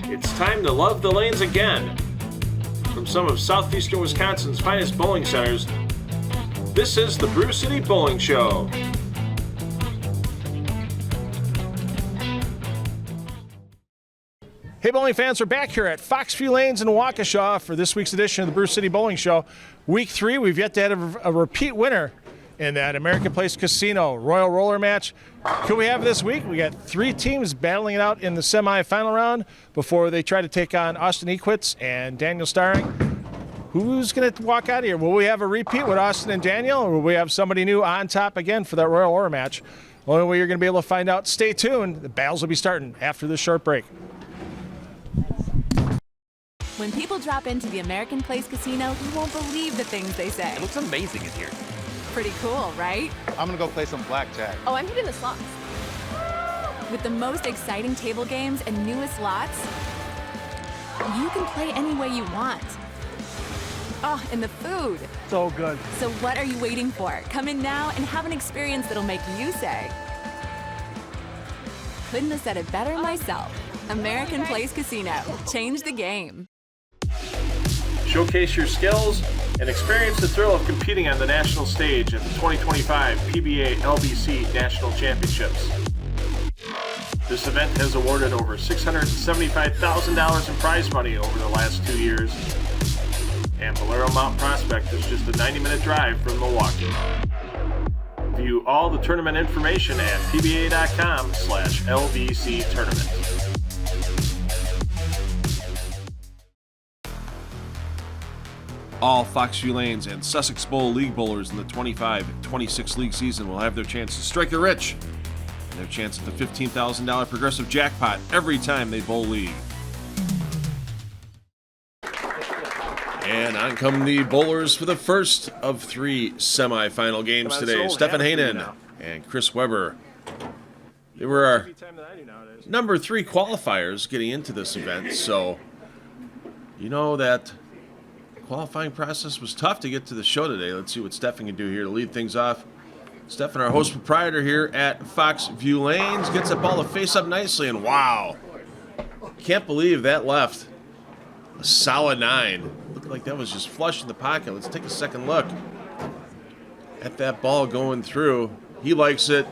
It's time to love the lanes again. From some of southeastern Wisconsin's finest bowling centers, this is the Brew City Bowling Show. Hey, bowling fans, we're back here at Foxx View Lanes in Waukesha for this week's edition of the Brew City Bowling Show. Week 3, we've yet to have a repeat winner in that American Place Casino Royal Roller match. Who we have this week? We got 3 teams battling it out in the semifinal round before they try to take on Austin Equitz and Daniel Starring. Who's going to walk out of here? Will we have a repeat with Austin and Daniel, or will we have somebody new on top again for that Royal Roller match? The only way you're going to be able to find out, stay tuned. The battles will be starting after this short break. When people drop into the American Place Casino, you won't believe the things they say. It looks amazing in here. Pretty cool, right? I'm gonna go play some blackjack. Oh, I'm hitting the slots. With the most exciting table games and newest slots, you can play any way you want. Oh, and the food. So good. So what are you waiting for? Come in now and have an experience that'll make you say, couldn't have said it better myself. American Place Casino. Change the game. Showcase your skills and experience the thrill of competing on the national stage at the 2025 PBA LBC National Championships. This event has awarded over $675,000 in prize money over the last 2 years, and Valero Mount Prospect is just a 90-minute drive from Milwaukee. View all the tournament information at pba.com/LBC tournament. All Foxx View Lanes and Sussex Bowl League bowlers in the 25-26 league season will have their chance to strike it rich and their chance at the $15,000 progressive jackpot every time they bowl league. And on come the bowlers for the first of 3 semifinal games today. Stefan Hanen and Chris Weber. They were our number 3 qualifiers getting into this event, so you know that qualifying process was tough to get to the show today. Let's see what Stefan can do here to lead things off. Stefan, our host proprietor here at Foxx View Lanes, gets that ball to face up nicely, and wow, can't believe that left a solid 9. Looked like that was just flush in the pocket. Let's take a second look at that ball going through. He likes it,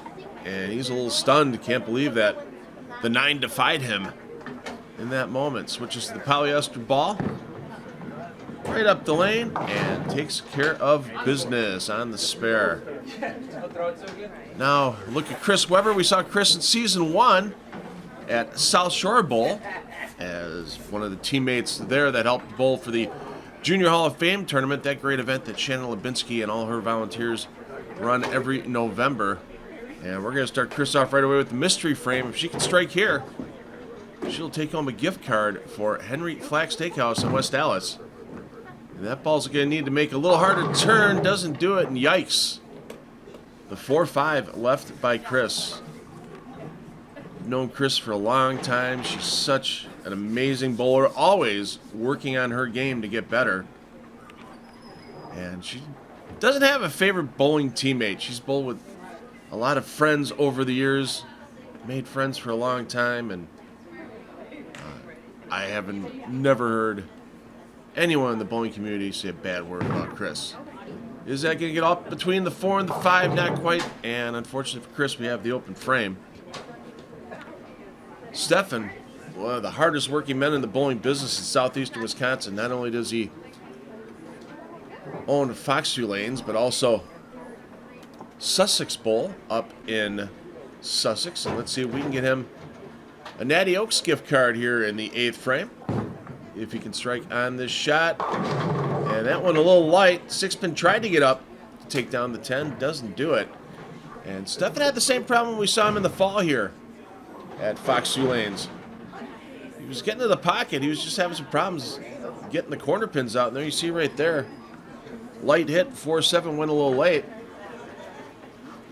and he's a little stunned. Can't believe that the 9 defied him in that moment. Switches to the polyester ball. Right up the lane and takes care of business on the spare. Now, look at Chris Weber. We saw Chris in Season 1 at South Shore Bowl as one of the teammates there that helped bowl for the Junior Hall of Fame tournament, that great event that Shannon Lubinsky and all her volunteers run every November. And we're going to start Chris off right away with the mystery frame. If she can strike here, she'll take home a gift card for Henry Flack Steakhouse in West Dallas. And that ball's going to need to make a little harder turn. Doesn't do it, and yikes. The 4-5 left by Chris. I've known Chris for a long time. She's such an amazing bowler, always working on her game to get better. And she doesn't have a favorite bowling teammate. She's bowled with a lot of friends over the years, made friends for a long time, and I haven't never heard anyone in the bowling community say a bad word about Chris. Is that going to get up between the 4 and the 5? Not quite. And unfortunately for Chris, we have the open frame. Stefan, one of the hardest working men in the bowling business in southeastern Wisconsin. Not only does he own Foxx View Lanes, but also Sussex Bowl up in Sussex. And let's see if we can get him a Natty Oaks gift card here in the 8th frame. If he can strike on this shot. And that one a little light. Sixpin tried to get up to take down the 10. Doesn't do it. And Stefan had the same problem we saw him in the fall here at Foxx View Lanes. He was getting to the pocket. He was just having some problems getting the corner pins out. And there you see right there. Light hit. 4-7 went a little late.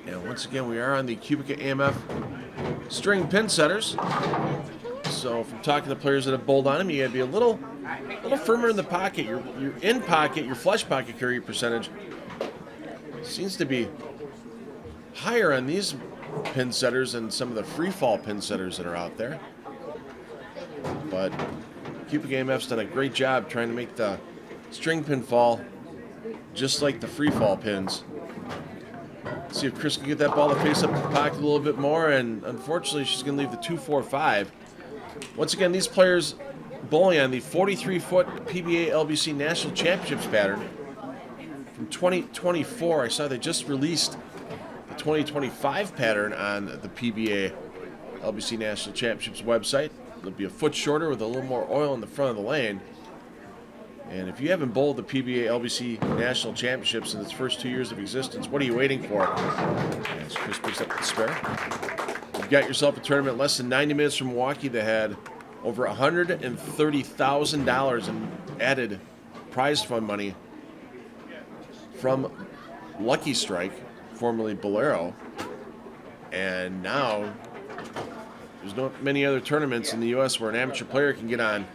And once again, we are on the Cubica AMF string pin setters. So from talking to players that have bowled on him, you got to be a little firmer in the pocket. Your in pocket, your flush pocket carry percentage seems to be higher on these pin setters than some of the free fall pin setters that are out there. but Cubic AMF's done a great job trying to make the string pin fall just like the free fall pins. See if Chris can get that ball to face up in the pocket a little bit more, and unfortunately she's going to leave the 2-4-5. Once again, these players bowling on the 43-foot PBA LBC National Championships pattern from 2024. I saw they just released the 2025 pattern on the PBA LBC National Championships website. It'll be a foot shorter with a little more oil in the front of the lane. And if you haven't bowled the PBA LBC National Championships in its first 2 years of existence, what are you waiting for? As Chris picks up the spare. You've got yourself a tournament less than 90 minutes from Milwaukee that had over $130,000 in added prize fund money from Lucky Strike, formerly Bolero. And now there's not many other tournaments in the U.S. where an amateur player can get on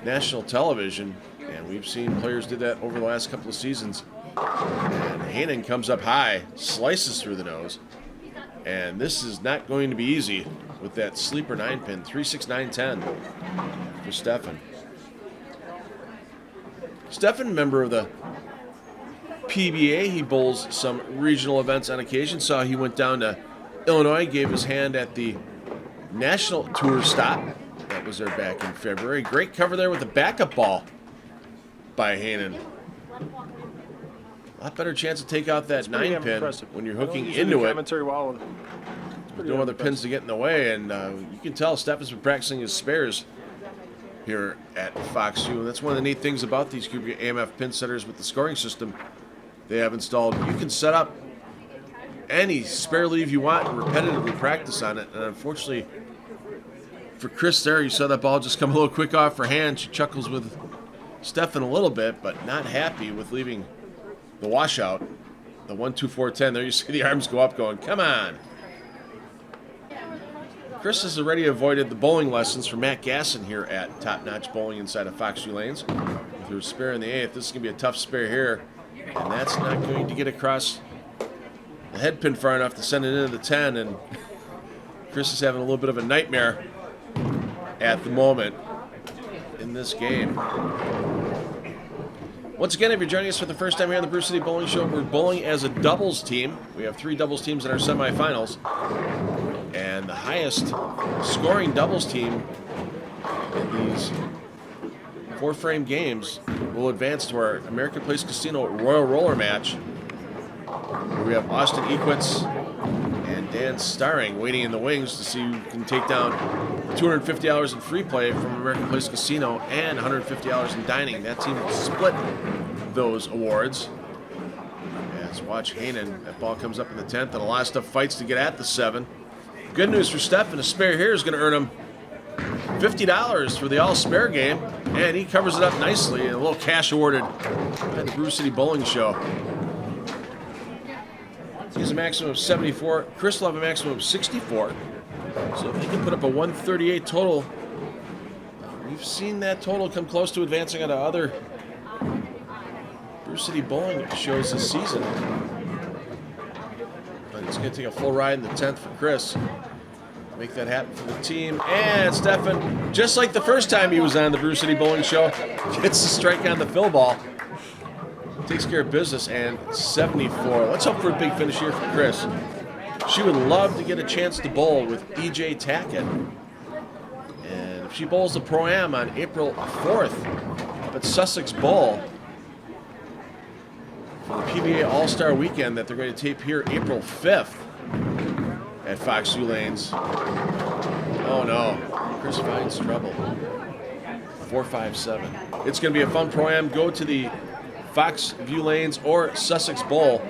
national television. And we've seen players do that over the last couple of seasons. And Haanen comes up high, slices through the nose. And this is not going to be easy with that sleeper 9-pin, 3-6-9-10 for Stefan. Stefan, member of the PBA, he bowls some regional events on occasion. Saw he went down to Illinois, gave his hand at the National Tour stop. That was there back in February. Great cover there with the backup ball by Haanen. A lot better chance to take out that 9-pin when you're hooking into it. With no other pins to get in the way, and you can tell Stefan's been practicing his spares here at Foxx. And that's one of the neat things about these Cubic AMF pin setters with the scoring system they have installed. You can set up any spare leave you want and repetitively practice on it. And unfortunately for Chris there, you saw that ball just come a little quick off her hand. She chuckles with Stefan a little bit, but not happy with leaving the washout. The 1-2-4-10. There you see the arms go up going, come on. Chris has already avoided the bowling lessons from Matt Gasson here at Top Notch Bowling inside of Foxx View Lanes. With her spare in the 8th, this is going to be a tough spare here. And that's not going to get across the head pin far enough to send it into the 10. And Chris is having a little bit of a nightmare at the moment in this game. Once again, if you're joining us for the first time here on the Brew City Bowling Show, we're bowling as a doubles team. We have 3 doubles teams in our semifinals. And the highest scoring doubles team in these 4-frame games will advance to our American Place Casino Royal Roller match, where we have Austin Equitz and Dan Starring waiting in the wings to see who can take down $250 in free play from American Place Casino and $150 in dining. That team will split those awards. As watch Haanen, that ball comes up in the 10th, and a lot of stuff fights to get at the 7. Good news for Stefan, a spare here is going to earn him $50 for the all-spare game, and he covers it up nicely. A little cash awarded at the Brew City Bowling Show. He has a maximum of 74. Chris will have a maximum of 64. So if he can put up a 138 total, we've seen that total come close to advancing onto other Brew City Bowling shows this season. But it's going to take a full ride in the 10th for Chris. Make that happen for the team. And Stefan, just like the first time he was on the Brew City Bowling Show, gets the strike on the fill ball. Takes care of business, and 74. Let's hope for a big finish here for Chris. She would love to get a chance to bowl with E.J. Tackett. And if she bowls the Pro-Am on April 4th up at Sussex Bowl for the PBA All-Star Weekend that they're going to tape here April 5th at Foxx View Lanes. Oh no, Chris finds trouble. 4-5-7. It's going to be a fun Pro-Am. Go to the Foxx View Lanes or Sussex Bowl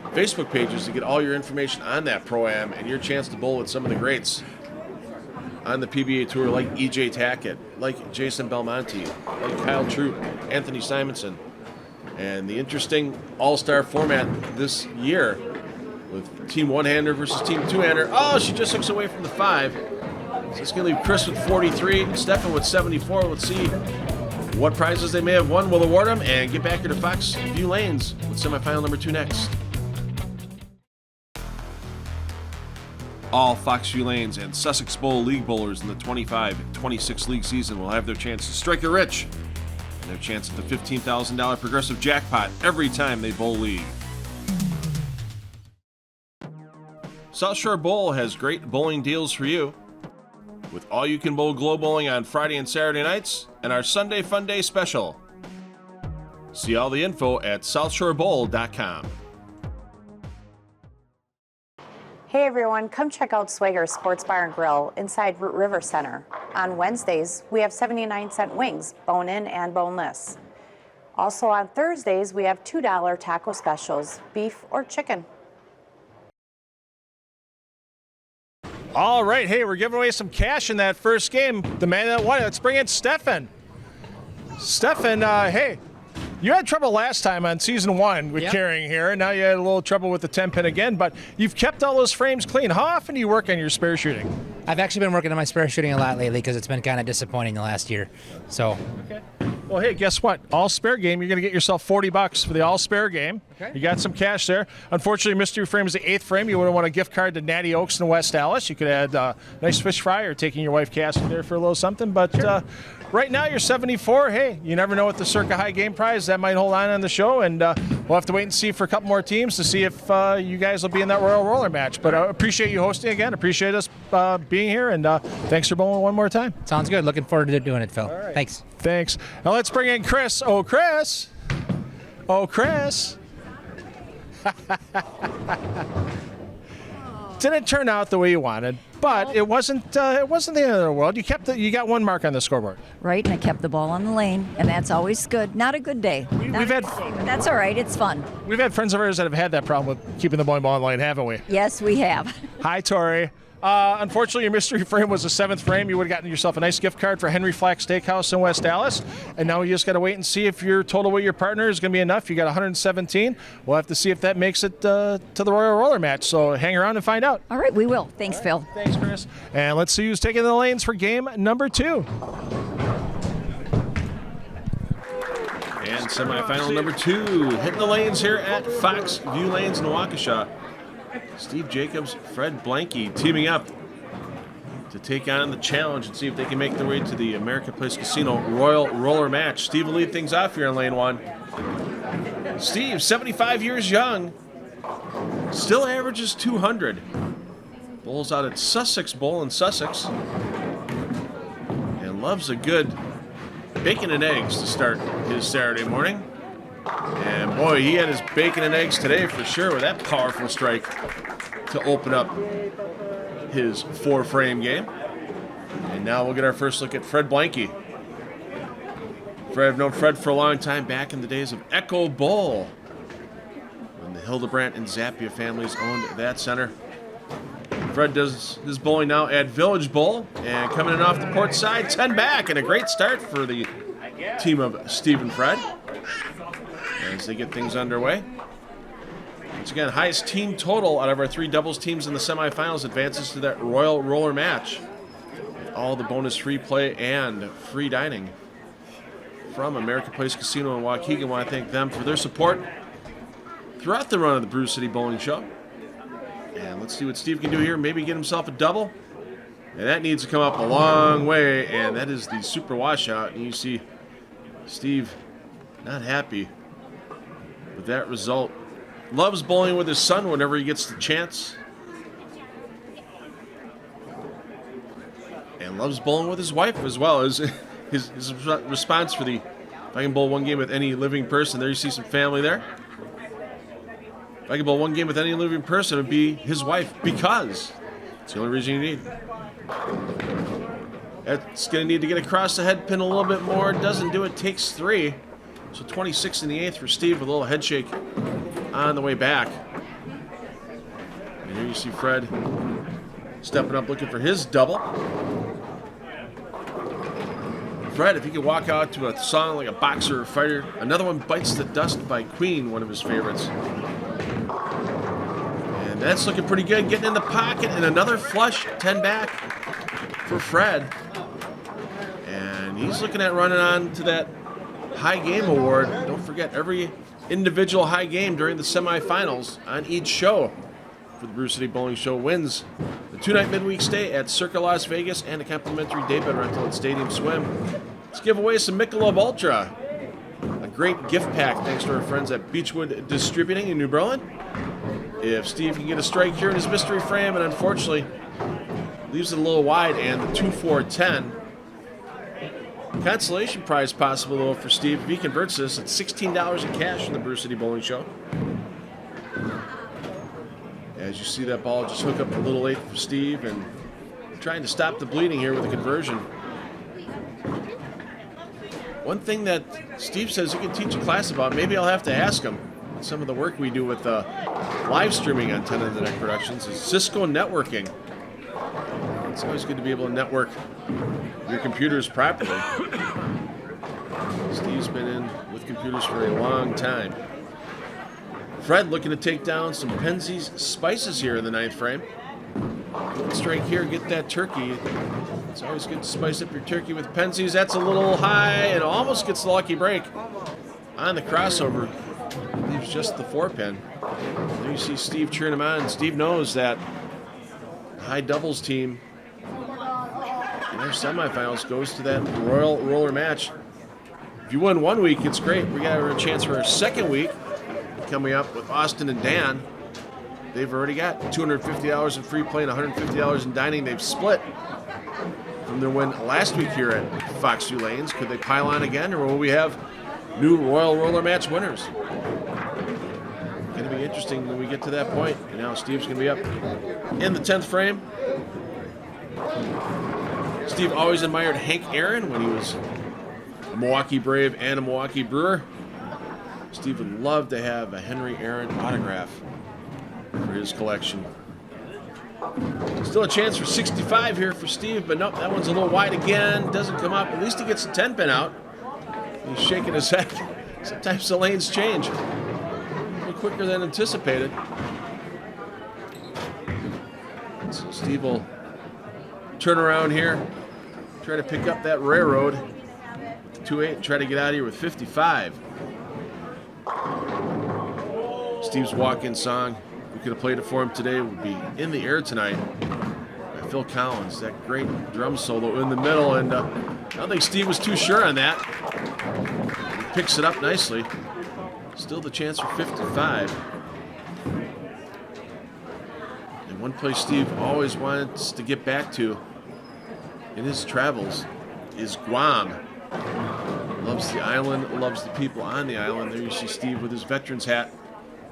Facebook pages to get all your information on that Pro-Am and your chance to bowl with some of the greats on the PBA Tour, like E.J. Tackett, like Jason Belmonte, like Kyle Troop, Anthony Simonson. And the interesting all-star format this year with team one-hander versus team two-hander. Oh, she just hooks away from the 5. So it's going to leave Chris with 43, Stefan with 74. Let's see what prizes they may have won. We'll award them and get back here to Foxx View Lanes with semifinal number 2 next. All Foxview Lanes and Sussex Bowl League bowlers in the 25-26 league season will have their chance to strike it rich and their chance at the $15,000 progressive jackpot every time they bowl league. South Shore Bowl has great bowling deals for you, with all-you-can-bowl glow bowling on Friday and Saturday nights and our Sunday Fun Day special. See all the info at southshorebowl.com. Hey everyone, come check out Swagger Sports Bar and Grill inside Root River Center. On Wednesdays, we have 79-cent wings, bone-in and boneless. Also on Thursdays, we have $2 taco specials, beef or chicken. All right, hey, we're giving away some cash in that first game. The man that won it. Let's bring in Stefan. Stefan, hey, you had trouble last time on season 1 with carrying here, and now you had a little trouble with the 10-pin again, but you've kept all those frames clean. How often do you work on your spare shooting? I've actually been working on my spare shooting a lot lately because it's been kind of disappointing the last year. So. Okay. Well, hey, guess what? All spare game, you're going to get yourself $40 for the all spare game. Okay. You got some cash there. Unfortunately, mystery frame is the 8th frame. You would have won a gift card to Natty Oaks in West Allis. You could have had a nice fish fry or taking your wife Cassie there for a little something. But right now, you're 74. Hey, you never know what the Circa High game prize that might hold on the show. And we'll have to wait and see for a couple more teams to see if you guys will be in that Royal Roller match. But I appreciate you hosting again. Appreciate us being here. And thanks for bowling one more time. Sounds good. Looking forward to doing it, Phil. Right. Thanks. Thanks. Now let's bring in Chris. Oh, Chris. Oh, Chris. Didn't turn out the way you wanted, but it wasn't the end of the world. You got one mark on the scoreboard. Right, and I kept the ball on the lane, and that's always good. Not a good day. But that's all right. It's fun. We've had friends of ours that have had that problem with keeping the ball on the lane, haven't we? Yes, we have. Hi, Tori. Unfortunately, your mystery frame was a 7th frame. You would have gotten yourself a nice gift card for Henry Flack Steakhouse in West Allis. And now you just got to wait and see if your total with your partner is going to be enough. You got 117. We'll have to see if that makes it to the Royal Roller match. So hang around and find out. All right, we will. Thanks, Phil. Thanks, Chris. And let's see who's taking the lanes for game number 2. And semifinal number 2, hitting the lanes here at Fox View Lanes in Waukesha. Steve Jacobs, Fred Blanky teaming up to take on the challenge and see if they can make their way to the American Place Casino Royal Roller match. Steve will lead things off here in lane 1. Steve, 75 years young, still averages 200. Bowls out at Sussex Bowl in Sussex and loves a good bacon and eggs to start his Saturday morning. And boy, he had his bacon and eggs today for sure with that powerful strike to open up his 4-frame game. And now we'll get our first look at Fred Blanky. I've known Fred for a long time, back in the days of Echo Bowl, when the Hildebrandt and Zappia families owned that center. Fred does his bowling now at Village Bowl, and coming in off the port side, 10 back, and a great start for the team of Steve and Fred as they get things underway. Once again, highest team total out of our 3 doubles teams in the semifinals advances to that Royal Roller match. All the bonus free play and free dining from American Place Casino in Waukegan. I want to thank them for their support throughout the run of the Brew City Bowling Show. And let's see what Steve can do here. Maybe get himself a double. And that needs to come up a long way, and that is the super washout. And you see Steve not happy with that result. Loves bowling with his son whenever he gets the chance. And loves bowling with his wife as well. His response for the, if I can bowl one game with any living person, there you see some family there. If I can bowl one game with any living person, it would be his wife, because it's the only reason you need. That's going to need to get across the head pin a little bit more. Doesn't do it, takes 3. So 26 in the 8th for Steve with a little head shake on the way back. And here you see Fred stepping up looking for his double. Fred, if he could walk out to a song like a boxer or fighter. Another one, Bites the Dust by Queen, one of his favorites. And that's looking pretty good, getting in the pocket, and another flush, 10 back for Fred. And he's looking at running on to that high game award. Don't forget, every individual high game during the semifinals on each show for the Brew City Bowling Show wins the 2-night midweek stay at Circa Las Vegas, and a complimentary daybed rental at Stadium Swim. Let's give away some Michelob Ultra. A great gift pack thanks to our friends at Beechwood Distributing in New Berlin. If Steve can get a strike here in his mystery frame, and unfortunately leaves it a little wide, and the 2-4-10. Consolation prize possible, though, for Steve. If he converts this, it's $16 in cash from the Brew City Bowling Show. As you see that ball just hook up a little late for Steve, and trying to stop the bleeding here with a conversion. One thing that Steve says he can teach a class about, maybe I'll have to ask him, some of the work we do with live streaming on 10 of the Neck Productions, is Cisco networking. It's always good to be able to network your computers properly. Steve's been in with computers for a long time. Fred looking to take down some Penzeys Spices here in the 9th frame. Good strike here, get that turkey. It's always good to spice up your turkey with Penzeys. That's a little high and almost gets the lucky break on the crossover. Leaves just the 4-pin. There you see Steve cheering him on. Steve knows that the high doubles team in their semifinals goes to that Royal Roller match. If you win one week, it's great. We got a chance for our second week coming up with Austin and Dan. They've already got $250 in free play and $150 in dining. They've split from their win last week here at Foxx View Lanes. Could they pile on again, or will we have new Royal Roller match winners? Going to be interesting when we get to that point. And now Steve's going to be up in the 10th frame. Steve always admired Hank Aaron when he was a Milwaukee Brave and a Milwaukee Brewer. Steve would love to have a Henry Aaron autograph for his collection. Still a chance for 65 here for Steve, but nope, that one's a little wide again. Doesn't come up. At least he gets a 10-pin out. He's shaking his head. Sometimes the lanes change a little quicker than anticipated. So Steve will turn around here, try to pick up that railroad with the 2-8 and try to get out of here with 55. Steve's walk-in song, we could have played it for him today, would be In the Air Tonight by Phil Collins. That great drum solo in the middle, and I don't think Steve was too sure on that. He picks it up nicely. Still the chance for 55. And one place Steve always wants to get back to in his travels is Guam. Loves the island, loves the people on the island. There you see Steve with his veterans hat,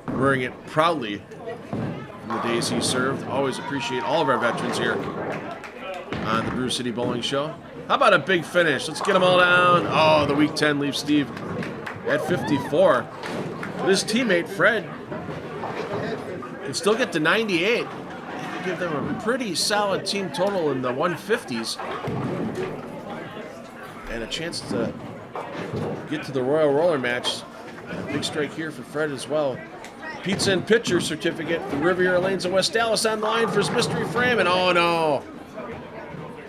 wearing it proudly from the days he served. Always appreciate all of our veterans here on the Brew City Bowling Show. How about a big finish? Let's get them all down. Oh, the week 10 leaves Steve at 54. But his teammate, Fred, can still get to 98. Give them a pretty solid team total in the 150s. And a chance to get to the Royal Roller match. A big strike here for Fred as well. Pizza and pitcher certificate for Riviera Lanes and West Dallas on the line for his mystery frame. And oh no,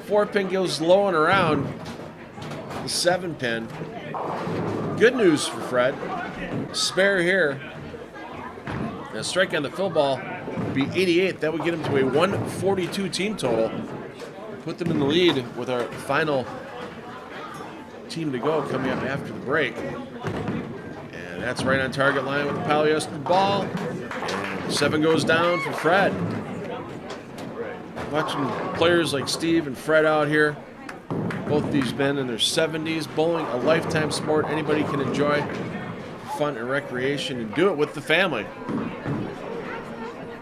4-pin goes low and around the 7-pin. Good news for Fred. Spare here. And a strike on the fill ball would be 88. That would get him to a 142 team total. Put them in the lead with our final team to go coming up after the break. And that's right on target line with the polyester ball. And 7 goes down for Fred. Watching players like Steve and Fred out here. Both these men in their 70s. Bowling, a lifetime sport anybody can enjoy. Fun and recreation, and do it with the family.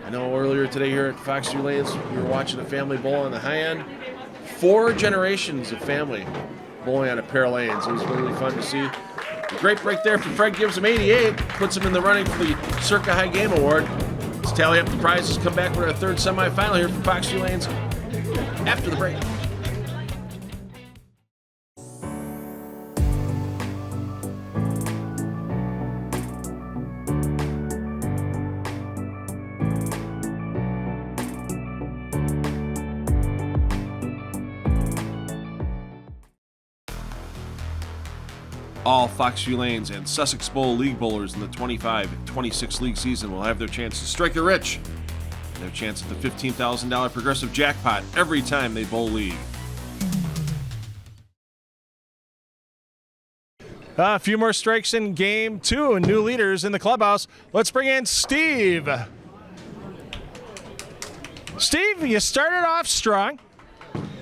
I know earlier today here at Foxx View Lanes, we were watching a family bowl on the high end. 4 generations of family bowling on a pair of lanes. It was really fun to see. A great break there for Fred, gives him 88, puts him in the running for the Circa High Game Award. Let's tally up the prizes, come back with our 3rd semifinal here for Foxx View Lanes after the break. All Foxx View Lanes and Sussex Bowl League bowlers in the 25-26 league season will have their chance to strike it rich They have a chance at the $15,000 progressive jackpot every time they bowl league. A few more strikes in game 2 and new leaders in the clubhouse. Let's bring in Steve. Steve, you started off strong.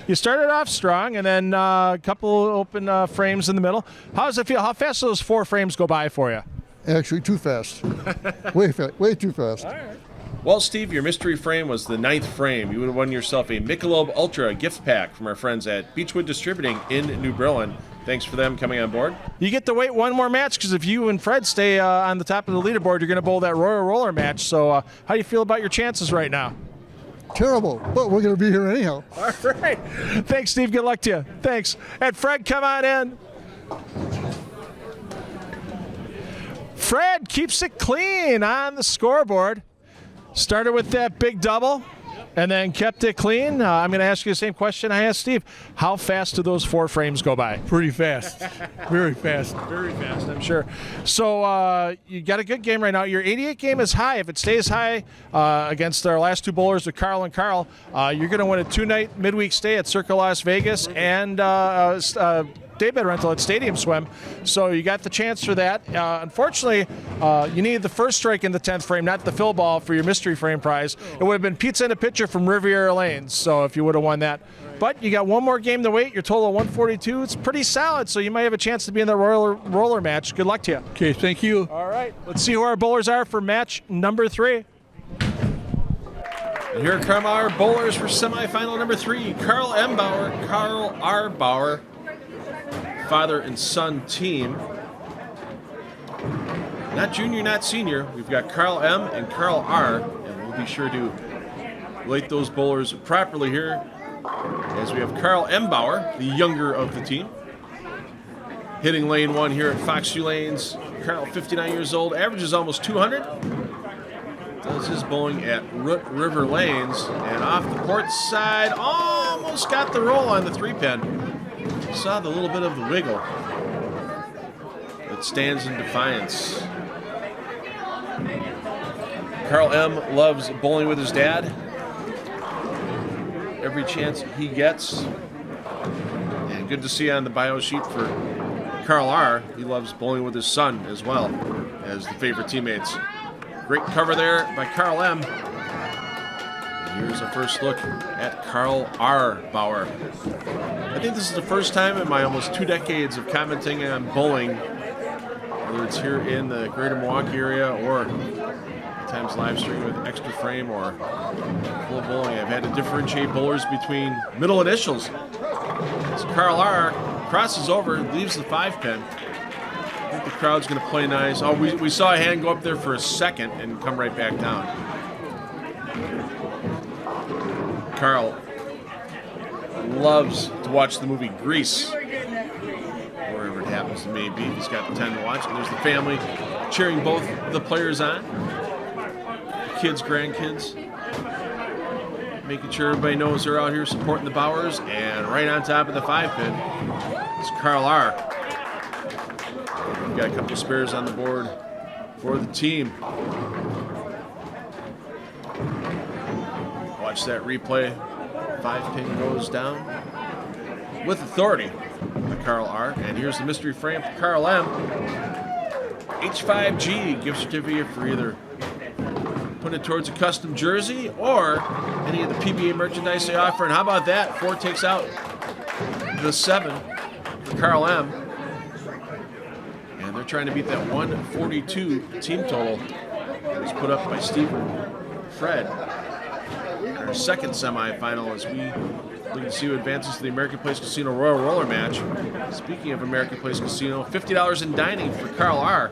And then a couple open frames in the middle. How does it feel? How fast do those 4 frames go by for you? Actually, too fast. way too fast. All right. Well, Steve, your mystery frame was the 9th frame. You would have won yourself a Michelob Ultra gift pack from our friends at Beechwood Distributing in New Berlin. Thanks for them coming on board. You get to wait one more match because if you and Fred stay on the top of the leaderboard, you're going to bowl that Royal Roller match. So how do you feel about your chances right now? Terrible, but we're going to be here anyhow. All right. Thanks, Steve. Good luck to you. Thanks. And Fred, come on in. Fred keeps it clean on the scoreboard. Started with that big double and then kept it clean. I'm going to ask you the same question I asked Steve. How fast do those 4 frames go by? Pretty fast. Very fast. Very fast, I'm sure. So you got a good game right now. Your 88 game is high. If it stays high against our last 2 bowlers with Carl and Carl, you're going to win a 2-night midweek stay at Circa Las Vegas and daybed rental at Stadium Swim. So you got the chance for that. Unfortunately, you needed the first strike in the 10th frame, not the fill ball for your mystery frame prize. It would have been pizza and a pitcher from Riviera Lanes, so if you would have won that. But you got one more game to wait. Your total of 142. It's pretty solid, so you might have a chance to be in the roller match. Good luck to you. Okay, thank you. All right. Let's see who our bowlers are for match number 3. And here come our bowlers for semifinal number 3. Carl M. Bauer, Carl R. Bauer. Father and son team. Not junior, not senior. We've got Carl M. and Carl R. And we'll be sure to relate those bowlers properly here as we have Carl M. Bauer, the younger of the team. Hitting lane 1 here at Foxx Lanes. Carl, 59 years old, averages almost 200. Does his bowling at Root River Lanes. And off the port side, almost got the roll on the 3-pin. Saw the little bit of the wiggle. It stands in defiance. Carl M. loves bowling with his dad. Every chance he gets. And good to see on the bio sheet for Carl R. He loves bowling with his son as well as the favorite teammates. Great cover there by Carl M. Here's a first look at Carl R. Bauer. I think this is the first time in my almost 2 decades of commenting on bowling, whether it's here in the greater Milwaukee area or at times live streaming with Extra Frame or full bowling, I've had to differentiate bowlers between middle initials. As Carl R. crosses over, leaves the 5-pin. I think the crowd's going to play nice. Oh, we saw a hand go up there for a second and come right back down. Carl loves to watch the movie Grease, wherever it happens to be. He's got the time to watch. And there's the family cheering both the players on. Kids, grandkids. Making sure everybody knows they're out here supporting the Bowers. And right on top of the 5-pin is Carl R. We've got a couple of spares on the board for the team. Watch that replay. 5-pin goes down with authority by Carl R. And here's the mystery frame for Carl M. H5G gift certificate for either putting it towards a custom jersey or any of the PBA merchandise they offer. And how about that? 4 takes out the 7 for Carl M. And they're trying to beat that 142 team total that was put up by Steve Fred. Our second semifinal as we look to see who advances to the American Place Casino Royal Roller match. Speaking of American Place Casino, $50 in dining for Carl R.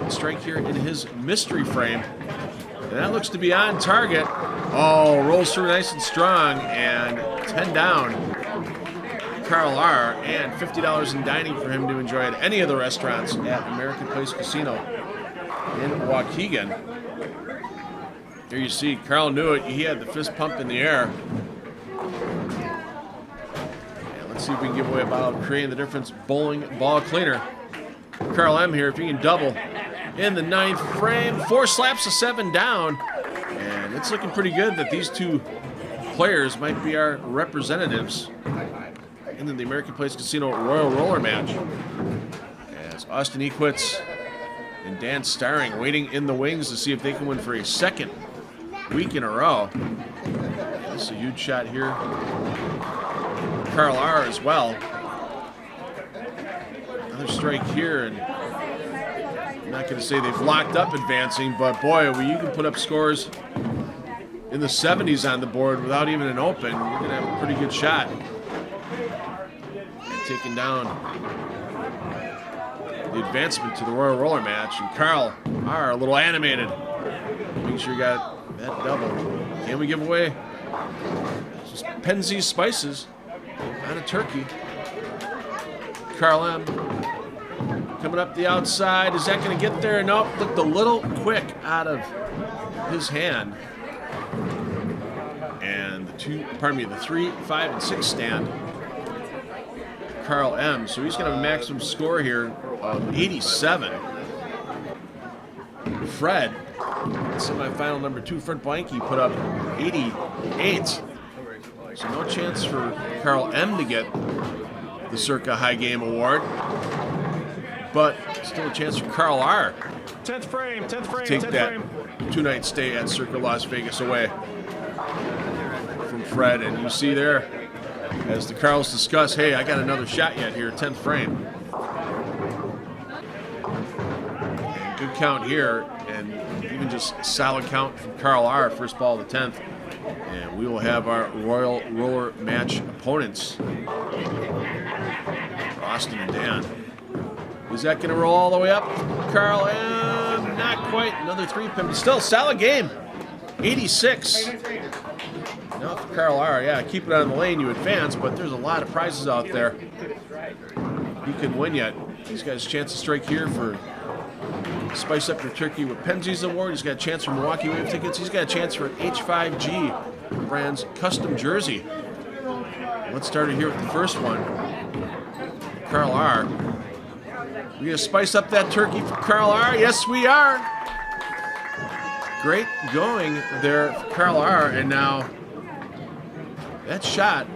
Strike here in his mystery frame. And that looks to be on target. Oh, rolls through nice and strong and 10 down. Carl R. and $50 in dining for him to enjoy at any of the restaurants at American Place Casino in Waukegan. There you see, Carl knew it. He had the fist pump in the air. And let's see if we can give away a bottle of Creating the Difference Bowling Ball Cleaner. Carl M. here, if he can double in the 9th frame. 4 slaps a 7 down. And it's looking pretty good that these two players might be our representatives in the American Place Casino Royal Roller match. As Austin Equitz and Dan Starring waiting in the wings to see if they can win for a second week in a row. This is a huge shot here. Carl R as well. Another strike here, and I'm not going to say they've locked up advancing, but boy, when you can put up scores in the 70s on the board without even an open, you're going to have a pretty good shot. And taking down the advancement to the Royal Roller match, and Carl R a little animated. Make sure you got that double. Can we give away Penzies Spices on a turkey? Carl M coming up the outside. Is that going to get there? Nope. Looked a little quick out of his hand. And the 3, 5, and 6 stand. Carl M. So he's going to have a maximum score here of 87. Fred, semifinal number 2, Fred Blanky, put up 88. So no chance for Carl M to get the Circa High Game Award, but still a chance for Carl R. 10th frame, 10th frame, Take 10th that frame. 2-night stay at Circa Las Vegas away from Fred. And you see there, as the Carls discuss, hey, I got another shot yet here, 10th frame. And good count here, and even just solid count from Carl R. First ball of the 10th. And we will have our Royal Roller match opponents, Austin and Dan. Is that going to roll all the way up? Carl M. Not quite. Another 3-pin, but still solid game. 86. Now for Carl R. Yeah, keep it on the lane, you advance, but there's a lot of prizes out there you can win yet. He's got his chance to strike here for Spice Up Your Turkey with Penzies Award. He's got a chance for Milwaukee Wave tickets. He's got a chance for H5G brand's custom jersey. Let's start it here with the first one. Carl R. We're going to spice up that turkey for Carl R. Yes, we are. Great going there for Carl R. And now that shot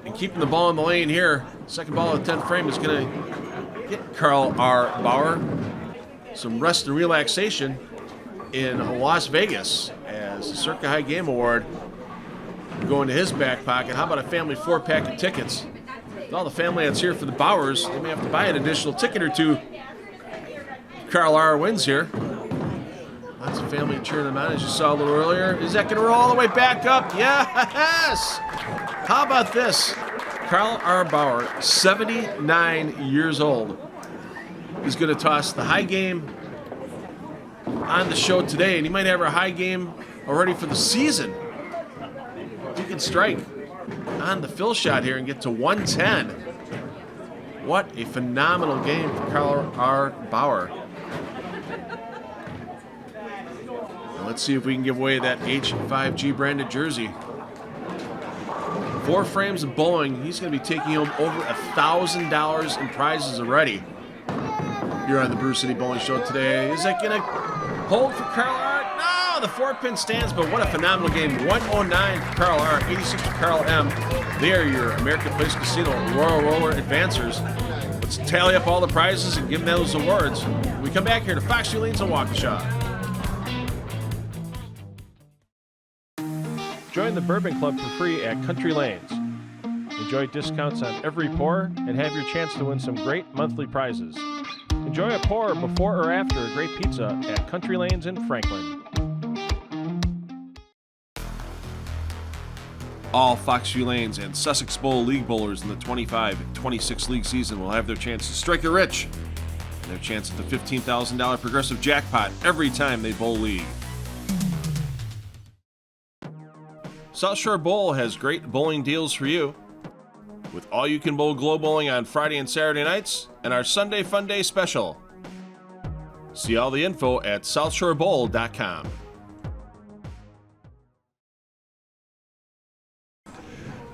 and keeping the ball in the lane here. Second ball of the 10th frame is going to get Carl R. Bauer some rest and relaxation in Las Vegas as the Circa High Game Award going to his back pocket. How about a family 4-pack of tickets? With all the family that's here for the Bowers, they may have to buy an additional ticket or two. Carl R. wins here. Lots of family cheering them on, as you saw a little earlier. Is that going to roll all the way back up? Yes! How about this? Carl R. Bauer, 79 years old, is going to toss the high game on the show today, and he might have our high game already for the season. He can strike on the fill shot here and get to 110. What a phenomenal game for Carl R. Bauer. Now let's see if we can give away that H5G branded jersey. 4 frames of bowling. He's going to be taking home over $1,000 in prizes already here on the Brew City Bowling Show today. Is that going to hold for Carl R? No, the 4-pin stands, but what a phenomenal game. 109 for Carl R, 86 for Carl M. They are your American Place Casino Royal Roller advancers. Let's tally up all the prizes and give them those awards. We come back here to Foxx Lanes in Waukesha. Join the Bourbon Club for free at Country Lanes. Enjoy discounts on every pour and have your chance to win some great monthly prizes. Enjoy a pour before or after a great pizza at Country Lanes in Franklin. All Foxx Lanes and Sussex Bowl League bowlers in the 25-26 league season will have their chance to strike it rich. And their chance at the $15,000 progressive jackpot every time they bowl league. South Shore Bowl has great bowling deals for you. With all-you-can-bowl glow bowling on Friday and Saturday nights, and our Sunday Fun Day special. See all the info at southshorebowl.com.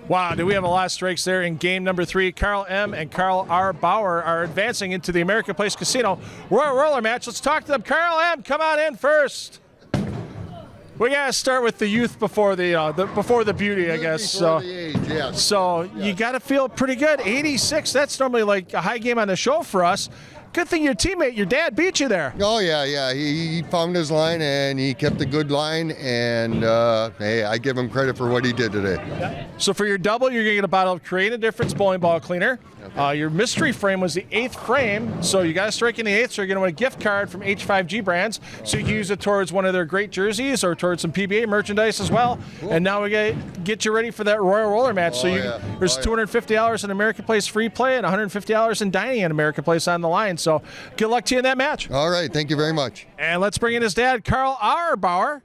Wow, do we have a lot of strikes there in game number 3. Carl M. and Carl R. Bauer are advancing into the American Place Casino Royal Roller match. Let's talk to them. Carl M., come on in first. We gotta start with the youth before the beauty, I guess. Before the age, yes. So you gotta feel pretty good. 86. That's normally like a high game on the show for us. Good thing your teammate, your dad, beat you there. Oh, yeah. He found his line, and he kept a good line, and, hey, I give him credit for what he did today. So for your double, you're going to get a bottle of Create a Difference bowling ball cleaner. Your mystery frame was the 8th frame, so you got to strike in the 8th, so you're going to win a gift card from H5G Brands, so you can use it towards one of their great jerseys or towards some PBA merchandise as well. Cool. And now we get you ready for that Royal Roller match. There's $250 in American Place free play and $150 in dining in American Place on the line. So good luck to you in that match. All right, thank you very much. And let's bring in his dad, Carl R. Bauer.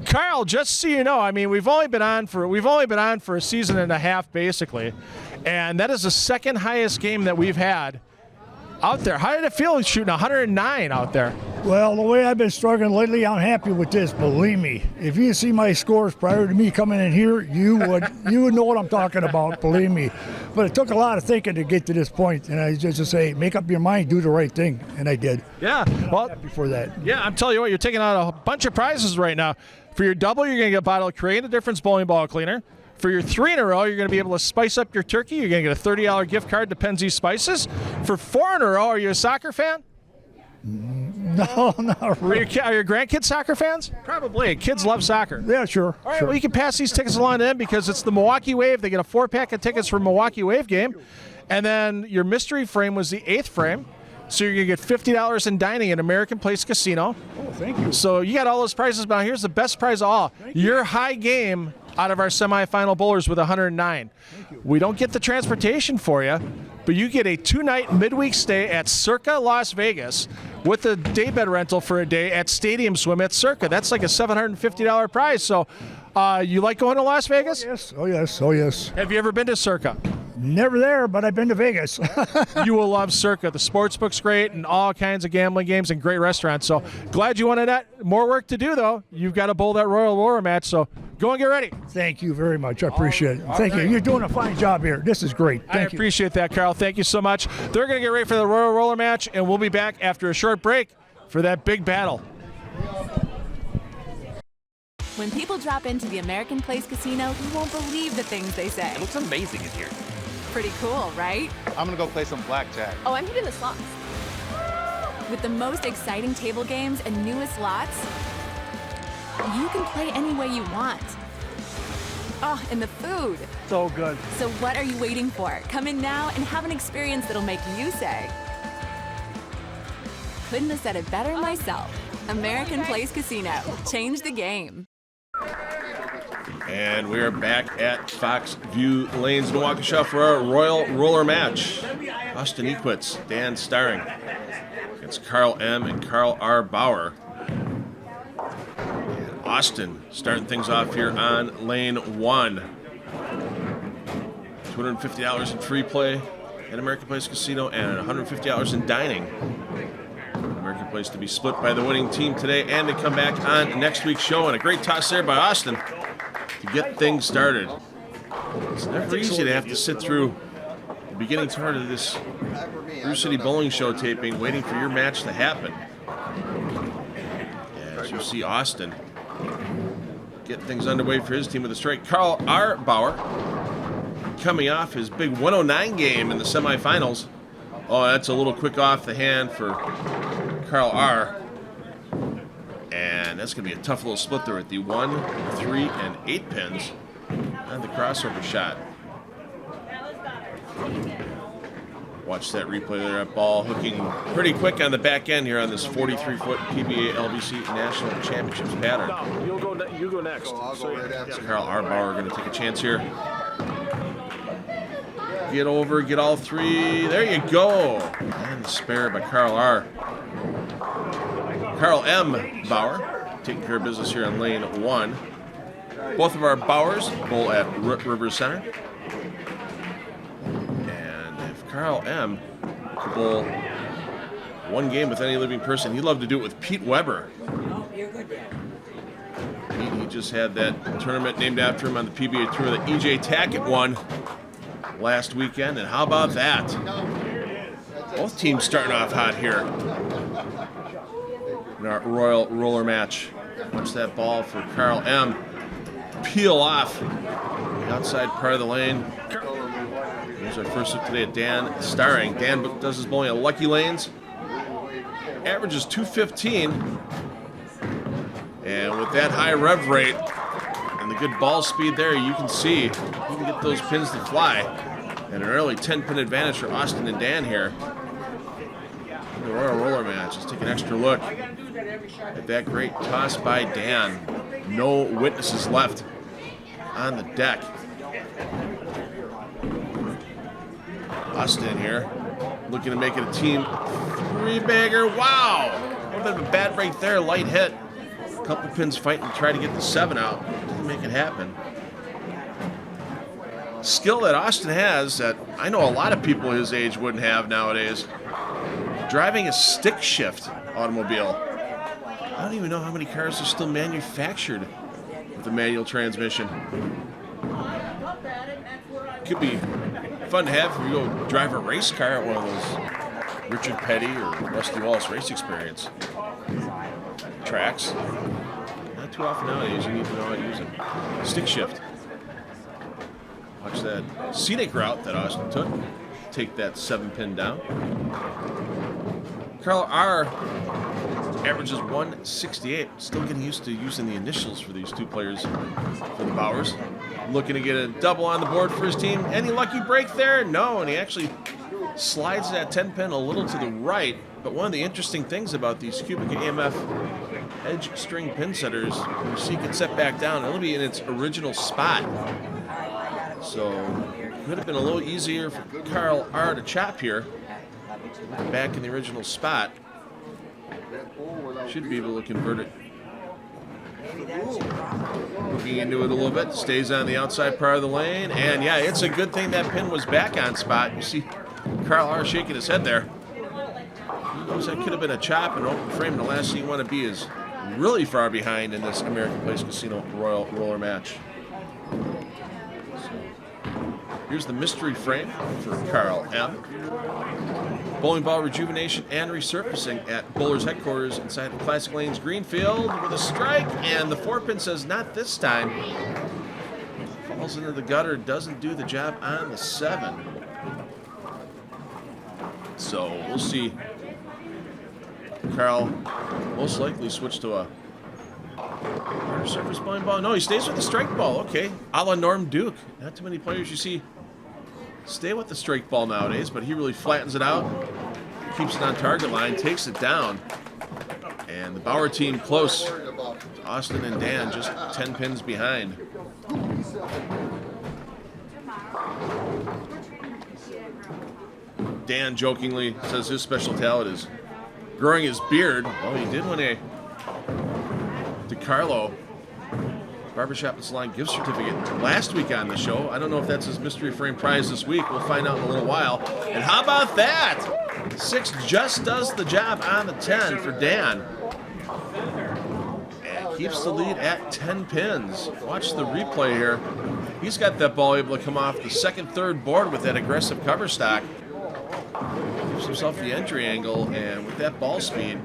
Carl, just so you know, I mean, we've only been on for a season and a half basically, and that is the second highest game that we've had out there. How did it feel shooting 109 out there? Well, the way I've been struggling lately, I'm happy with this. Believe me, if you see my scores prior to me coming in here, you would know what I'm talking about. Believe me. But it took a lot of thinking to get to this point, and I just say, make up your mind, do the right thing, and I did. Yeah, well, before that. Yeah, I'm telling you what, you're taking out a bunch of prizes right now. For your double, you're going to get a bottle of Create a Difference bowling ball cleaner. For your 3 in a row, you're going to be able to spice up your turkey. You're going to get a $30 gift card to Penzie's Spices. For 4 in a row, are you a soccer fan? No, not really. Are your grandkids soccer fans? Probably. Kids love soccer. Yeah, sure. All right, sure. well, you can pass these tickets along to them because it's the Milwaukee Wave. They get a 4-pack of tickets for Milwaukee Wave game. And then your mystery frame was the 8th frame. So you're going to get $50 in dining at American Place Casino. Oh, thank you. So you got all those prizes, but here's the best prize of all. Your high game out of our semifinal bowlers with 109. We don't get the transportation for you, but you get a 2-night midweek stay at Circa Las Vegas with a daybed rental for a day at Stadium Swim at Circa. That's like a $750 prize. So you like going to Las Vegas? Oh, yes. Have you ever been to Circa? Never there, but I've been to Vegas. You will love Circa. The sportsbook's great and all kinds of gambling games and great restaurants. So glad you wanted that. More work to do, though. You've got to bowl that Royal Roller match, so go and get ready. Thank you very much. I appreciate it. Thank you. You're doing a fine job here. This is great. Thank you. I appreciate that, Carl. Thank you so much. They're going to get ready for the Royal Roller match, and we'll be back after a short break for that big battle. When people drop into the American Place Casino, you won't believe the things they say. It looks amazing in here. Pretty cool, right? I'm gonna go play some blackjack. Oh, I'm hitting the slots. With the most exciting table games and newest lots, you can play any way you want. Oh, and the food. So good. So what are you waiting for? Come in now and have an experience that'll make you say, couldn't have said it better myself. American Place Casino. Change the game. And we are back at Fox View Lanes in Waukesha for our Royal Roller match. Austin Equitz, Dan Starring against Carl M. and Carl R. Bauer. And Austin starting things off here on lane 1. $250 in free play at American Place Casino and $150 in dining. American Place to be split by the winning team today and to come back on next week's show. And a great toss there by Austin to get things started. It's never easy to have to sit through the beginning part of this Brew City Bowling Show taping waiting for your match to happen. As you see Austin get things underway for his team with a strike. Carl R. Bauer coming off his big 109 game in the semifinals. Oh, that's a little quick off the hand for Carl R. And that's going to be a tough little split there at the 1, 3, and 8 pins on the crossover shot. Watch that replay there. That ball hooking pretty quick on the back end here on this 43-foot PBA LBC National Championships pattern. No, you go next. So Carl R. Bauer going to take a chance here. Get over, get all 3. There you go. And the spare by Carl R. Carl M. Bauer taking care of business here on lane 1. Both of our Bauers bowl at River Center. And if Carl M. could bowl one game with any living person, he'd love to do it with Pete Weber. He just had that tournament named after him on the PBA Tour that E.J. Tackett won last weekend. And how about that? Both teams starting off hot here. in our Royal Roller match. Watch that ball for Carl M. Peel off the outside part of the lane. Here's our first look today at Dan Starring. Dan does his bowling at Lucky Lanes. Averages 215. And with that high rev rate and the good ball speed there, you can see you can get those pins to fly. And an early 10-pin advantage for Austin and Dan here. The Royal Roller match. Let's take an extra look at that great toss by Dan. No witnesses left on the deck. Austin here, looking to make it a team three-bagger. Wow! A little bit of a bad break there, light hit. A couple pins fighting to try to get the 7 out. Didn't make it happen. Skill that Austin has that I know a lot of people his age wouldn't have nowadays. Driving a stick shift automobile. I don't even know how many cars are still manufactured with a manual transmission. Could be fun to have if you go drive a race car at one of those Richard Petty or Rusty Wallace race experience tracks. Not too often nowadays you need to know how to use it. Stick shift. Watch that scenic route that Austin took. Take that 7-pin down. Carl R. averages 168. Still getting used to using the initials for these two players for the Bowers. Looking to get a double on the board for his team. Any lucky break there? No, and he actually slides that 10-pin a little to the right. But one of the interesting things about these cubic AMF edge string pin setters, you see it get set back down. It'll be in its original spot. So could have been a little easier for Carl R. to chop here. Back in the original spot. Should be able to convert it. Looking into it a little bit. Stays on the outside part of the lane. And yeah, it's a good thing that pin was back on spot. You see Carl R. shaking his head there. He knows that could have been a chop and open frame. The last thing you want to be is really far behind in this American Place Casino Royal Roller match. Here's the mystery frame for Carl M. Bowling ball rejuvenation and resurfacing at Bowler's headquarters inside the Classic Lanes Greenfield with a strike, and the 4-pin says not this time. Falls into the gutter, doesn't do the job on the 7. So we'll see. Carl most likely switch to a harder surface bowling ball. No, he stays with the strike ball. Okay, a la Norm Duke. Not too many players you see stay with the strike ball nowadays, but he really flattens it out, keeps it on target line, takes it down. And the Bauer team close to Austin and Dan, just 10 pins behind. Dan jokingly says his special talent is growing his beard. Well, he did win a DeCarlo Barbershop and Salon gift certificate last week on the show. I don't know if that's his mystery frame prize this week. We'll find out in a little while. And how about that? 6 just does the job on the 10 for Dan. And keeps the lead at 10 pins. Watch the replay here. He's got that ball able to come off the second, third board with that aggressive cover stock. Gives himself the entry angle, and with that ball speed,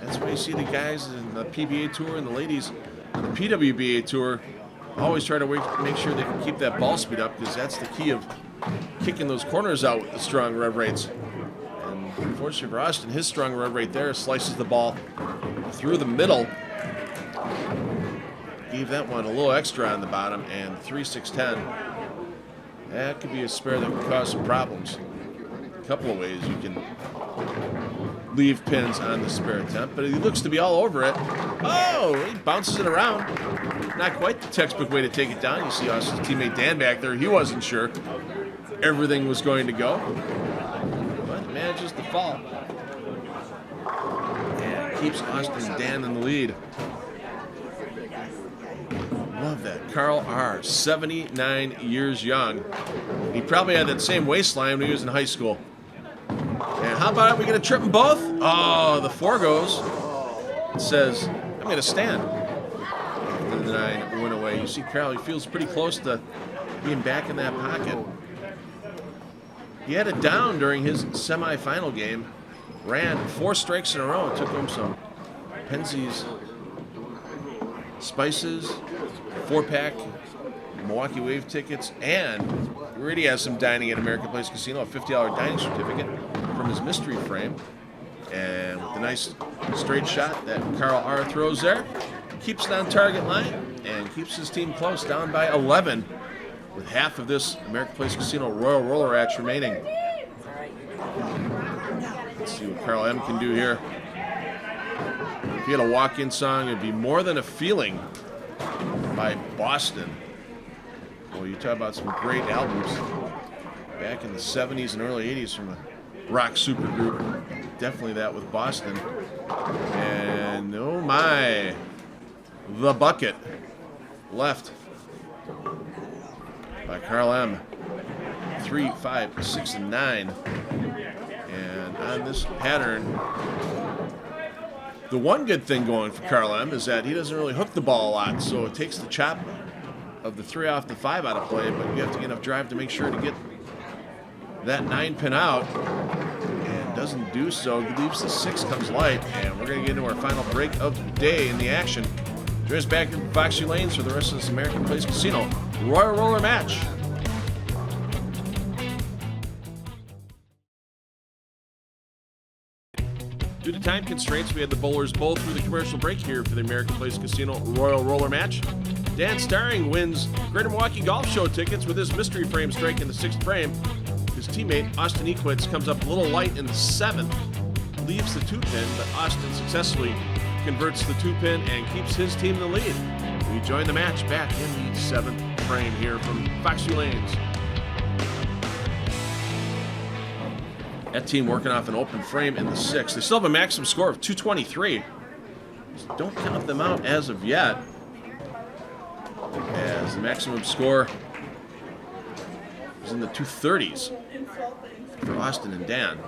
that's why you see the guys in the PBA Tour and the ladies on the PWBA Tour always try to make sure they can keep that ball speed up, because that's the key of kicking those corners out with the strong rev rates. And unfortunately for Austin, his strong rev rate there slices the ball through the middle. Gave that one a little extra on the bottom, and 3-6-10. That could be a spare that could cause some problems. A couple of ways you can leave pins on the spare attempt, but he looks to be all over it. Oh, he bounces it around. Not quite the textbook way to take it down. You see Austin's teammate Dan back there. He wasn't sure everything was going to go, but it manages to fall. And keeps Austin and Dan in the lead. Love that. Carl R., 79 years young. He probably had that same waistline when he was in high school. And how about it? We going to trip them both? Oh, the 4 goes. It says, I'm going to stand. And the 9 went away. You see Carl, he feels pretty close to being back in that pocket. He had it down during his semifinal game. Ran 4 strikes in a row. It took him some Pensie's Spices, 4-pack, Milwaukee Wave tickets, and he already has some dining at American Place Casino, a $50 dining certificate from his mystery frame. And with the nice straight shot that Carl R. throws there, keeps it on target line and keeps his team close, down by 11 with half of this American Place Casino Royal Roller Match remaining. Let's see what Carl M. can do here. If he had a walk-in song, it'd be More Than a Feeling by Boston. Well, you talk about some great albums back in the 70s and early 80s from a rock supergroup. Definitely that with Boston. And oh my, The Bucket left by Carl M. 3, 5, 6, and 9. And on this pattern, the one good thing going for Carl M. is that he doesn't really hook the ball a lot, so it takes the chop of the 3 off the 5 out of play, but you have to get enough drive to make sure to get that 9 pin out, and doesn't do so. Leaves the 6, comes light, and we're going to get into our final break of the day in the action. Join us back in Foxx Lanes for the rest of this American Place Casino Royal Roller Match. Due to time constraints, we had the bowlers bowl through the commercial break here for the American Place Casino Royal Roller Match. Dan Starring wins Greater Milwaukee Golf Show tickets with his mystery frame strike in the 6th frame. His teammate, Austin Equitz, comes up a little light in the 7th, leaves the 2-pin, but Austin successfully converts the 2-pin and keeps his team in the lead. We join the match back in the 7th frame here from Foxx Lanes. That team working off an open frame in the 6th. They still have a maximum score of 223. So don't count them out as of yet, as the maximum score is in the 230s for Austin and Dan.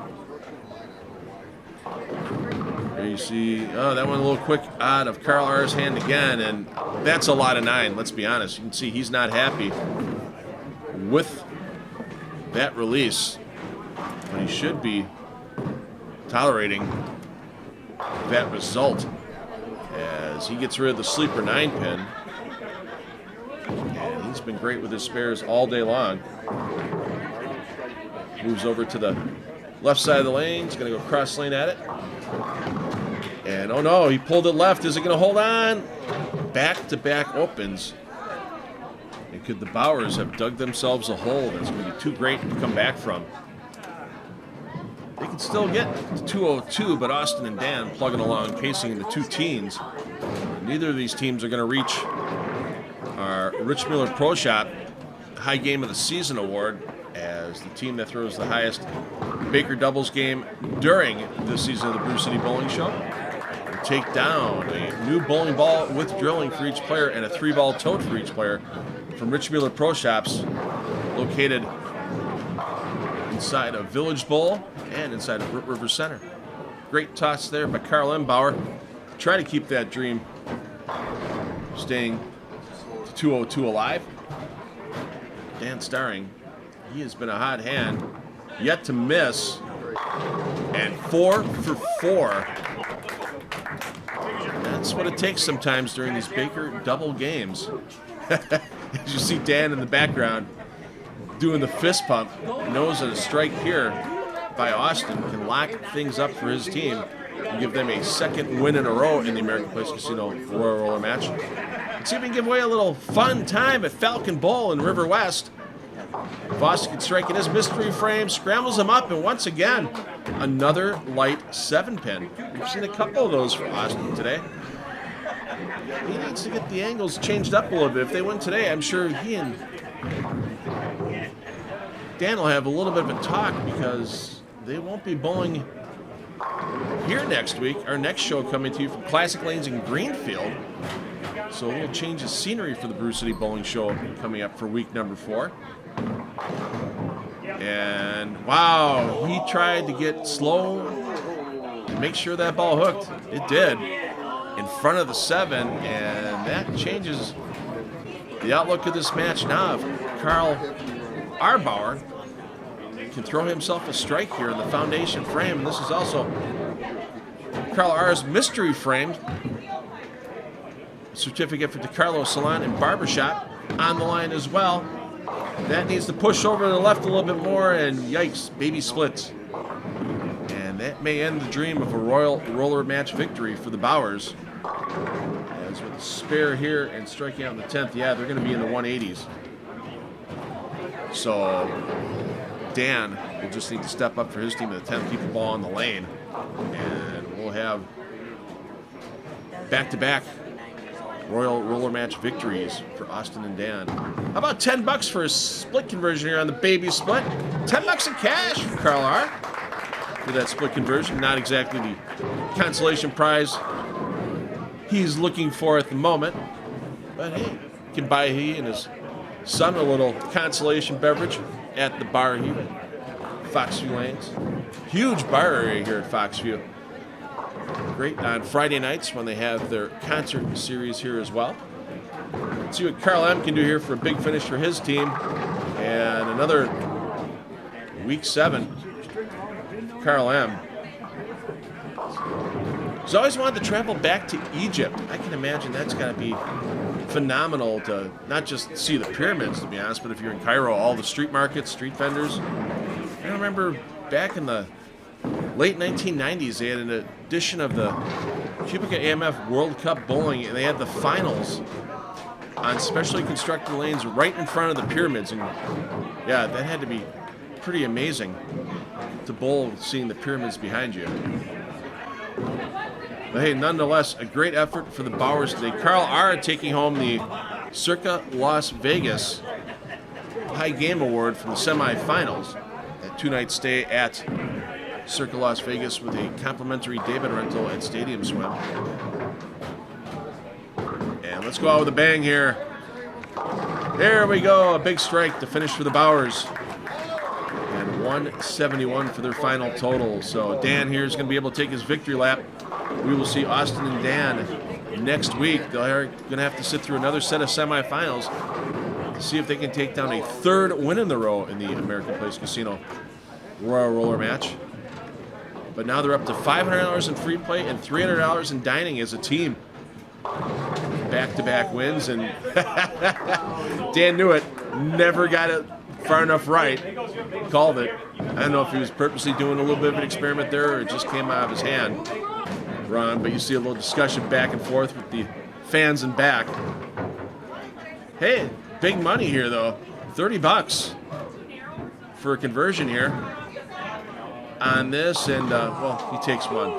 There you see, oh, that one a little quick out of Carl R's hand again, and that's a lot of 9, let's be honest. You can see he's not happy with that release, but he should be tolerating that result as he gets rid of the sleeper 9-pin. And he's been great with his spares all day long. Moves over to the left side of the lane. He's going to go cross lane at it. And oh no, he pulled it left. Is it going to hold on? Back-to-back opens. And could the Bowers have dug themselves a hole that's going to be too great to come back from? They can still get to 202, but Austin and Dan plugging along, pacing the 2 teens. Neither of these teams are going to reach our Rich Miller Pro Shop High Game of the Season award, as the team that throws the highest Baker doubles game during this season of the Brew City Bowling Show will take down a new bowling ball with drilling for each player and a 3-ball tote for each player from Rich Miller Pro Shops, located inside of Village Bowl and inside of Root River Center. Great toss there by Carl M. Bauer. Try to keep that dream staying to 202 alive. Dan Starring, he has been a hot hand, yet to miss, and 4 for 4. That's what it takes sometimes during these Baker double games. As you see Dan in the background doing the fist pump, knows that a strike here by Austin can lock things up for his team and give them a 2nd win in a row in the American Place Casino Royal Roller Match. Let's see if we can give away a little fun time at Falcon Bowl in River West. Austin can strike in his mystery frame, scrambles him up, and once again, another light 7-pin. We've seen a couple of those for Austin today. He needs to get the angles changed up a little bit. If they win today, I'm sure he and Dan will have a little bit of a talk, because they won't be bowling here next week. Our next show coming to you from Classic Lanes in Greenfield. So a little change of scenery for the Brew City Bowling Show coming up for week number 4. And wow, he tried to get slow to make sure that ball hooked. It did. In front of the 7, and that changes the outlook of this match now. If Carl Arbauer can throw himself a strike here in the foundation frame, and this is also Carl R's mystery frame. Certificate for DeCarlo Salon and Barbershop on the line as well. That needs to push over to the left a little bit more, and yikes, baby splits. And that may end the dream of a Royal Roller match victory for the Bowers. As with the spare here and striking out in the 10th, yeah, they're going to be in the 180s. So Dan will just need to step up for his team in the 10th, keep the ball on the lane. And we'll have back-to-back Royal Roller match victories for Austin and Dan. How about $10 for a split conversion here on the baby split? $10 in cash for Carl R. for that split conversion. Not exactly the consolation prize he's looking for at the moment. But hey, you can buy he and his son a little consolation beverage at the bar here at Foxview Lanes. Huge bar area here at Foxview. Great on Friday nights when they have their concert series here as well. Let's see what Carl M can do here for a big finish for his team. And another week 7. Carl M. He's always wanted to travel back to Egypt. I can imagine that's got to be phenomenal to not just see the pyramids, to be honest, but if you're in Cairo, all the street markets, street vendors. I remember back in the late 1990s, they had an edition of the Cubica AMF World Cup Bowling, and they had the finals on specially constructed lanes right in front of the pyramids. And yeah, that had to be pretty amazing to bowl seeing the pyramids behind you. But hey, nonetheless, a great effort for the Bowers today. Carl R. taking home the Circa Las Vegas High Game Award from the semifinals. That 2-night stay at Circa Las Vegas with a complimentary day bed rental at Stadium Swim. And let's go out with a bang here. There we go, a big strike to finish for the Bowers. And 171 for their final total. So Dan here is going to be able to take his victory lap. We will see Austin and Dan next week. They're going to have to sit through another set of semifinals to see if they can take down a 3rd win in a row in the American Place Casino Royal Roller match. But now they're up to $500 in free play and $300 in dining as a team. Back-to-back wins, and Dan knew it. Never got it far enough right. Called it. I don't know if he was purposely doing a little bit of an experiment there or it just came out of his hand wrong, but you see a little discussion back and forth with the fans in back. Hey, big money here, though. $30 for a conversion here on this, and well, he takes one.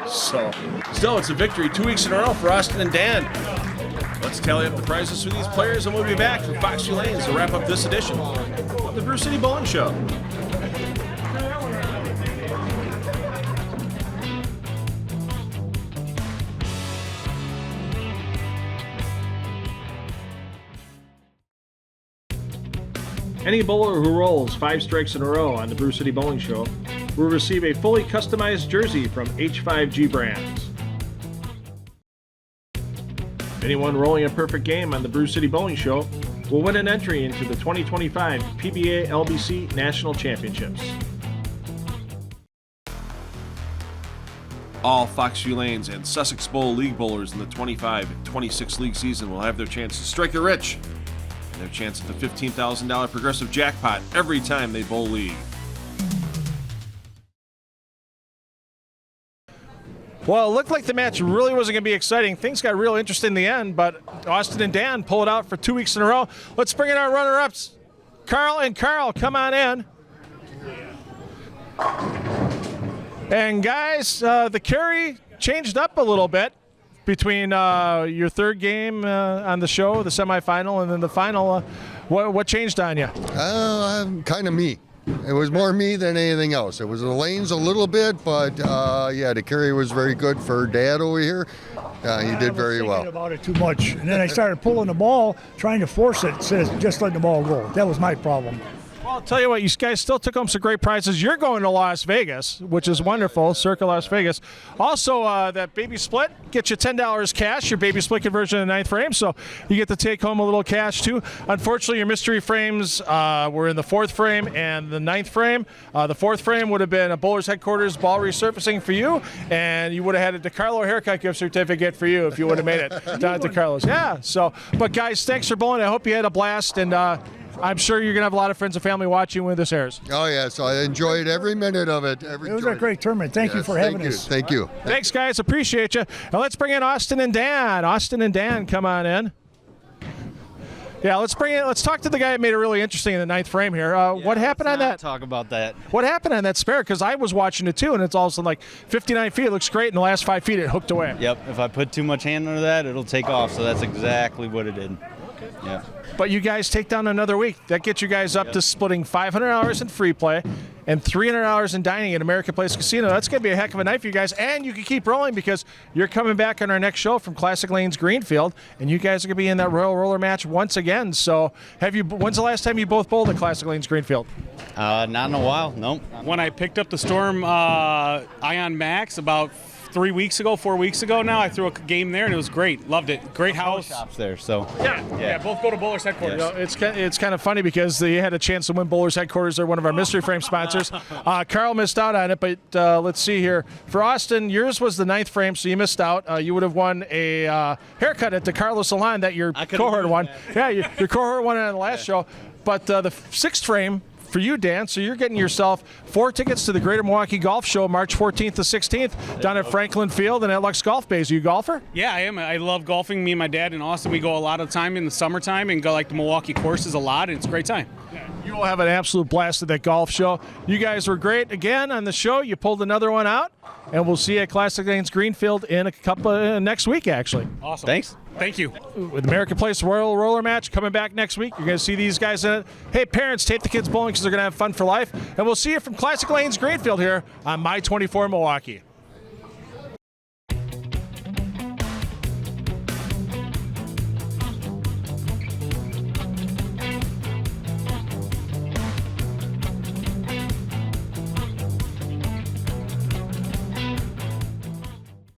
So still, it's a victory 2 weeks in a row for Austin and Dan. Let's tally up the prizes for these players, and we'll be back for Foxview Lanes to wrap up this edition of the Brew City Bowling Show. Any bowler who rolls 5 strikes in a row on the Brew City Bowling Show will receive a fully customized jersey from H5G Brands. Anyone rolling a perfect game on the Brew City Bowling Show will win an entry into the 2025 PBA LBC National Championships. All Foxview Lanes and Sussex Bowl League bowlers in the 25-26 league season will have their chance to strike it rich and their chance at the $15,000 progressive jackpot every time they bowl league. Well, it looked like the match really wasn't going to be exciting. Things got real interesting in the end, but Austin and Dan pull it out for 2 weeks in a row. Let's bring in our runner-ups. Carl and Carl, come on in. And guys, the carry changed up a little bit between your 3rd game on the show, the semifinal, and then the final. What changed on you? Kind of me. It was more me than anything else. It was the lanes a little bit, but yeah, the carry was very good for Dad over here. He did very well. I was thinking about it too much, and then I started pulling the ball, trying to force it instead of just letting the ball go. That was my problem. Well, I'll tell you what, you guys still took home some great prizes. You're going to Las Vegas, which is wonderful, Circa Las Vegas. Also, that baby split gets you $10 cash, your baby split conversion in the 9th frame, so you get to take home a little cash too. Unfortunately, your mystery frames were in the 4th frame and the 9th frame. The 4th frame would have been a Bowlers Headquarters ball resurfacing for you, and you would have had a DeCarlo haircut gift certificate for you if you would have made it down at DeCarlo's. Yeah, so, but guys, thanks for bowling. I hope you had a blast, and I'm sure you're going to have a lot of friends and family watching when this airs. Oh, yeah, so I enjoyed every minute of it. It was a great tournament. Thank you for having us. Thank you. Thanks, guys. Appreciate you. Now let's bring in Austin and Dan. Austin and Dan, come on in. Yeah, let's talk to the guy that made it really interesting in the 9th frame here. What happened on that? Talk about that. What happened on that spare? Because I was watching it too, and it's also like 59 feet. It looks great. In the last 5 feet, it hooked away. Yep. If I put too much hand under that, it'll take off. So that's exactly what it did. Okay. Yeah. But you guys take down another week. That gets you guys up to splitting $500 in free play and $300 in dining at American Place Casino. That's going to be a heck of a night for you guys. And you can keep rolling because you're coming back on our next show from Classic Lanes Greenfield, and you guys are going to be in that Royal Roller match once again. So when's the last time you both bowled at Classic Lanes Greenfield? Not in a while, nope. When I picked up the Storm Ion Max about 4 weeks ago now, I threw a game there and it was great. Loved it. Great house. Shops there, so. Yeah, both go to Bowlers Headquarters. You know, it's kind of funny because they had a chance to win Bowlers Headquarters. They're one of our mystery frame sponsors. Carl missed out on it, but let's see here. For Austin, yours was the 9th frame, so you missed out. You would have won a haircut at the Carlos Salon that your cohort won. Yeah, your cohort won it on the last show. But the 6th frame for you, Dan, so you're getting yourself 4 tickets to the Greater Milwaukee Golf Show March 14th to 16th down at Franklin Field and at Lux Golf Bays. Are you a golfer? Yeah, I am. I love golfing. Me and my dad in Austin, we go a lot of time in the summertime and go like the Milwaukee courses a lot, and it's a great time. You will have an absolute blast at that golf show. You guys were great again on the show. You pulled another one out, and we'll see you at Classic Lanes Greenfield in a couple next week, actually. Awesome. Thanks. Thank you. With American Place Royal Roller match coming back next week, you're going to see these guys in it. Hey, parents, take the kids bowling because they're going to have fun for life. And we'll see you from Classic Lanes Greenfield here on My 24 Milwaukee.